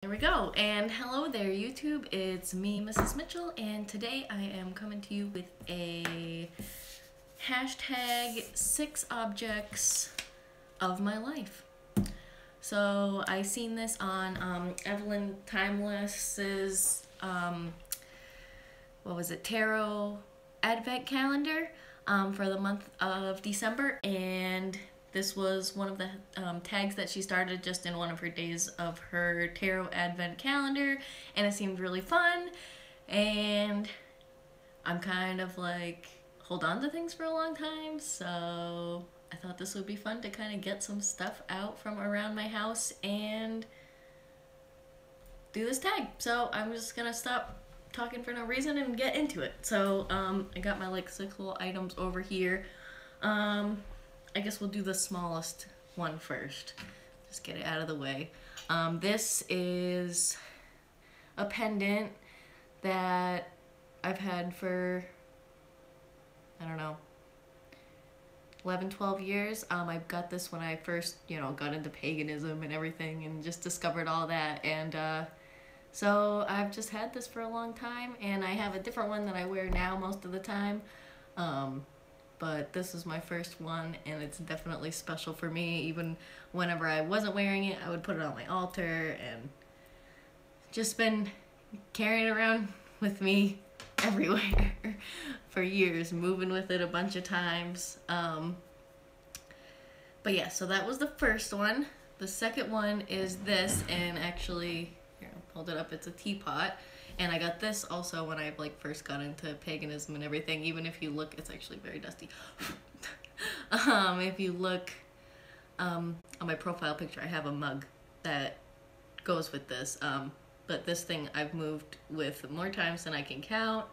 There we go, and hello there YouTube, it's me, Mrs. Mitchell, and today I am coming to you with a hashtag 6 objects of my life. So I seen this on Eveline Timeless's, tarot advent calendar for the month of December, and this was one of the tags that she started just in one of her days of her tarot advent calendar, and it seemed really fun, and I'm kind of like hold on to things for a long time, so I thought this would be fun to kind of get some stuff out from around my house and do this tag. So I'm just gonna stop talking for no reason and get into it. So I got my like 6 little items over here. I guess we'll do the smallest one first. Just get it out of the way. This is a pendant that I've had for, I don't know, 11, 12 years. I got this when I first, got into paganism and everything and just discovered all that. And so I've just had this for a long time, and I have a different one that I wear now most of the time. But this is my first one, and it's definitely special for me. Even whenever I wasn't wearing it, I would put it on my altar, and just been carrying it around with me everywhere for years, moving with it a bunch of times. But yeah, so that was the first one. The second one is this, and actually, here, I'll hold it up, it's a teapot. And I got this also when I first got into paganism and everything. Even if you look, it's actually very dusty. If you look on my profile picture, I have a mug that goes with this. But this thing I've moved with more times than I can count.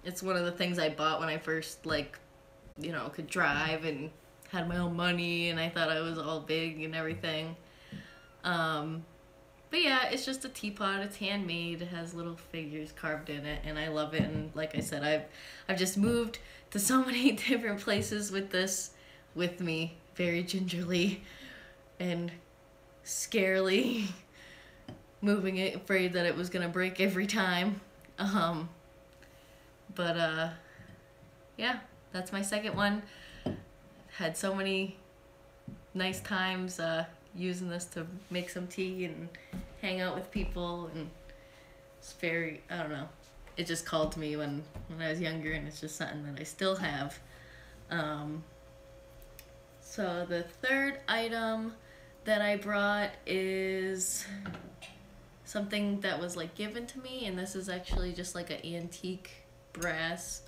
It's one of the things I bought when I first could drive and had my own money, and I thought I was all big and everything. But yeah, it's just a teapot. It's handmade. It has little figures carved in it, and I love it. And like I said, I've just moved to so many different places with this with me, very gingerly and scarily moving it, afraid that it was gonna break every time. Yeah, that's my second one. Had so many nice times using this to make some tea and hang out with people, and it's very, I don't know, it just called to me when I was younger, and it's just something that I still have. So the third item that I brought is something that was given to me, and this is actually just an antique brass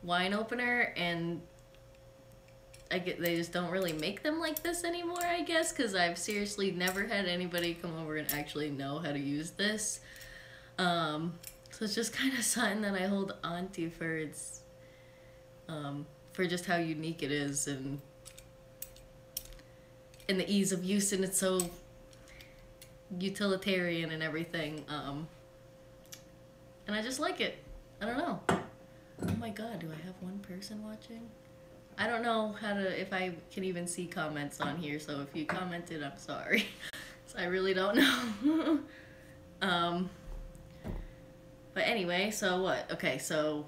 wine opener, and they just don't really make them like this anymore, I guess, because I've seriously never had anybody come over and actually know how to use this. So it's just kind of something that I hold on to for its, for just how unique it is, and the ease of use, and it's so utilitarian and everything. And I just like it. I don't know. Oh my god, do I have one person watching? I don't know if I can even see comments on here, so if you commented, I'm sorry. So I really don't know. But anyway, so what? Okay, so,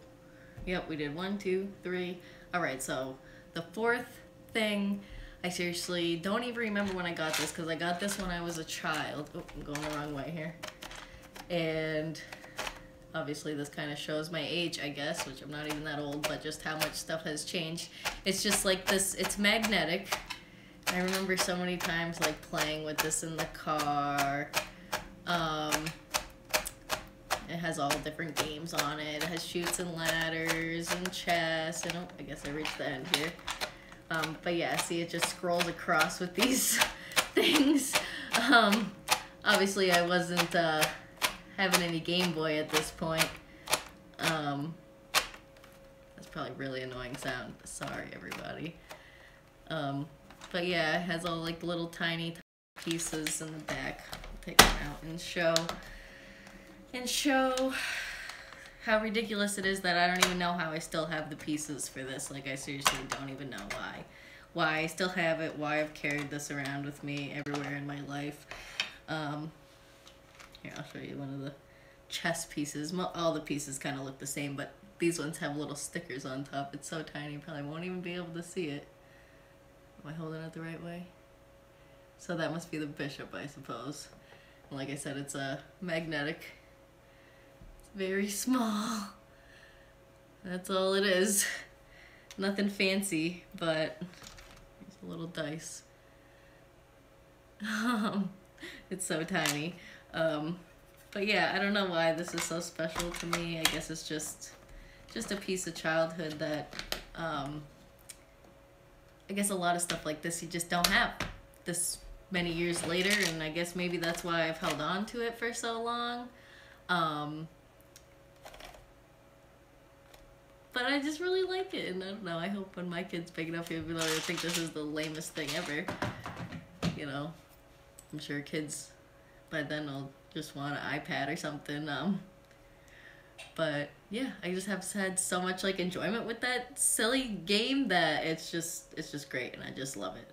yep, we did 1, 2, 3. Alright, so the fourth thing, I seriously don't even remember when I got this, because I got this when I was a child. Oh, I'm going the wrong way here. And obviously this kind of shows my age, I guess, which I'm not even that old, but just how much stuff has changed. It's just like this, it's magnetic. I remember so many times playing with this in the car. It has all different games on it. It has chutes and ladders and chess, and oh, I guess I reached the end here. But yeah, see, it just scrolls across with these things. Obviously I wasn't having any Gameboy at this point. That's probably really annoying sound. Sorry, everybody. But yeah, it has all little tiny pieces in the back. I'll take them out and show how ridiculous it is that I don't even know how I still have the pieces for this. I seriously don't even know why. why I still have it, why I've carried this around with me everywhere in my life. Here, I'll show you one of the chess pieces. All the pieces kind of look the same, but these ones have little stickers on top. It's so tiny, you probably won't even be able to see it. Am I holding it the right way? So that must be the bishop, I suppose. And like I said, it's a magnetic. It's very small. That's all it is. Nothing fancy, but there's a little dice. It's so tiny. But yeah, I don't know why this is so special to me. I guess it's just a piece of childhood that, I guess a lot of stuff like this you just don't have this many years later, and I guess maybe that's why I've held on to it for so long. But I just really like it, and I don't know, I hope when my kid's big enough, he'll be like, I think this is the lamest thing ever. You know, I'm sure kids by then will just want an iPad or something. But yeah, I just have had so much like enjoyment with that silly game that it's just great, and I just love it.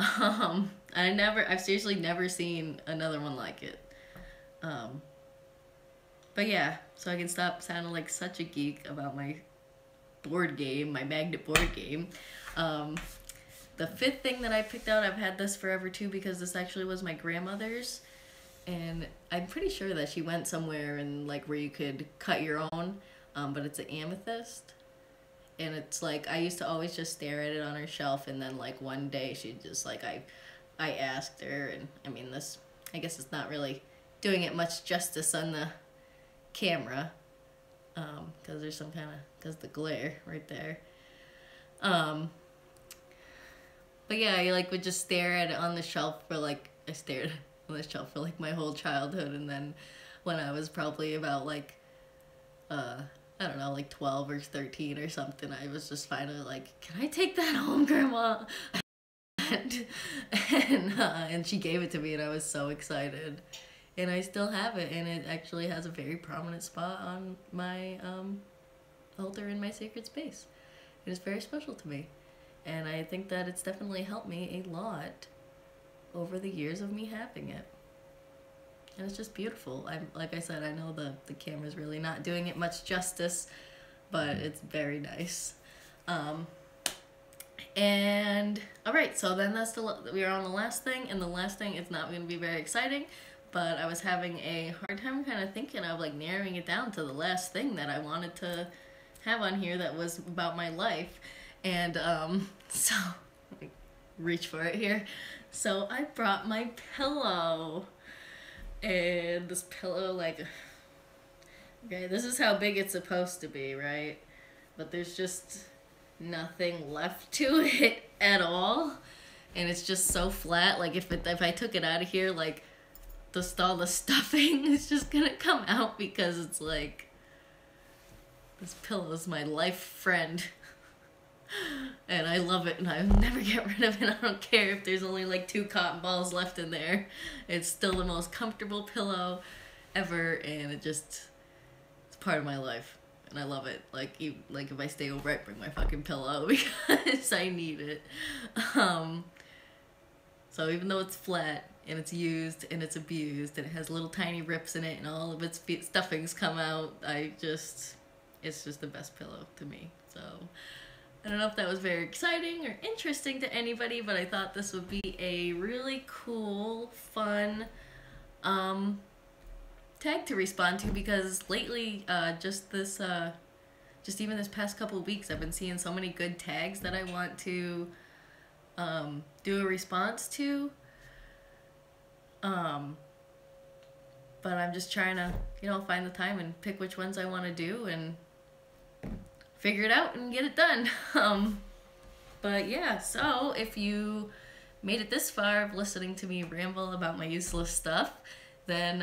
I've seriously never seen another one like it. But yeah, so I can stop sounding like such a geek about my board game, my magnet board game. The fifth thing that I picked out, I've had this forever too, because this actually was my grandmother's, and I'm pretty sure that she went somewhere and like where you could cut your own, but it's an amethyst. And it's like, I used to always just stare at it on her shelf, and then like one day she just like, I asked her, and I mean this, I guess it's not really doing it much justice on the camera, because there's some kind of, because the glare right there. But yeah, I like would just stare at it on the shelf for like, I stared on the shelf for like my whole childhood, and then when I was probably about like, I don't know, like 12 or 13 or something, I was just finally like, can I take that home, Grandma? And she gave it to me, and I was so excited. And I still have it, and it actually has a very prominent spot on my altar in my sacred space. It is very special to me, and I think that it's definitely helped me a lot over the years of me having it. And it's just beautiful. Like I said, I know the camera's really not doing it much justice, but it's very nice. And all right, so then we're on the last thing, and the last thing is not going to be very exciting, but I was having a hard time kind of thinking of like narrowing it down to the last thing that I wanted to have on here that was about my life. And so reach for it here. So I brought my pillow, and this pillow, like, okay, this is how big it's supposed to be, right? But there's just nothing left to it at all, and it's just so flat. Like if I took it out of here, like all the stuffing is just gonna come out, because it's like, this pillow is my life friend. And I love it, and I'll never get rid of it. I don't care if there's only like 2 cotton balls left in there. It's still the most comfortable pillow ever, and it's part of my life, and I love it. Like if I stay over, I bring my fucking pillow because I need it. So even though it's flat and it's used and it's abused and it has little tiny rips in it and all of its stuffings come out, it's just the best pillow to me. So I don't know if that was very exciting or interesting to anybody, but I thought this would be a really cool, fun tag to respond to, because lately, just even this past couple of weeks, I've been seeing so many good tags that I want to do a response to. But I'm just trying to, find the time and pick which ones I want to do and figure it out and get it done. But yeah, so if you made it this far of listening to me ramble about my useless stuff, then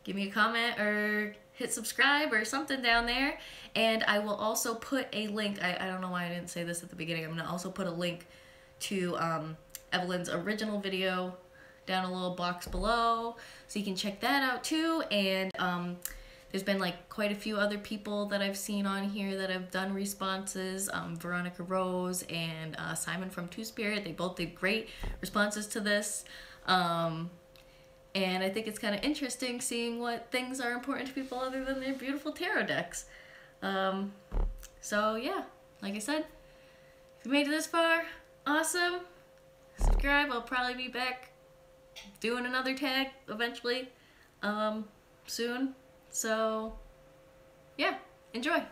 give me a comment or hit subscribe or something down there. And I will also put a link, I don't know why I didn't say this at the beginning, I'm going to also put a link to Evelyne's original video down a little box below, so you can check that out too. And There's been like quite a few other people that I've seen on here that have done responses. Veronica Rose and Simon from Two Spirit. They both did great responses to this. And I think it's kind of interesting seeing what things are important to people other than their beautiful tarot decks. So yeah, like I said, if you made it this far, awesome. Subscribe. I'll probably be back doing another tag eventually soon. So yeah, enjoy.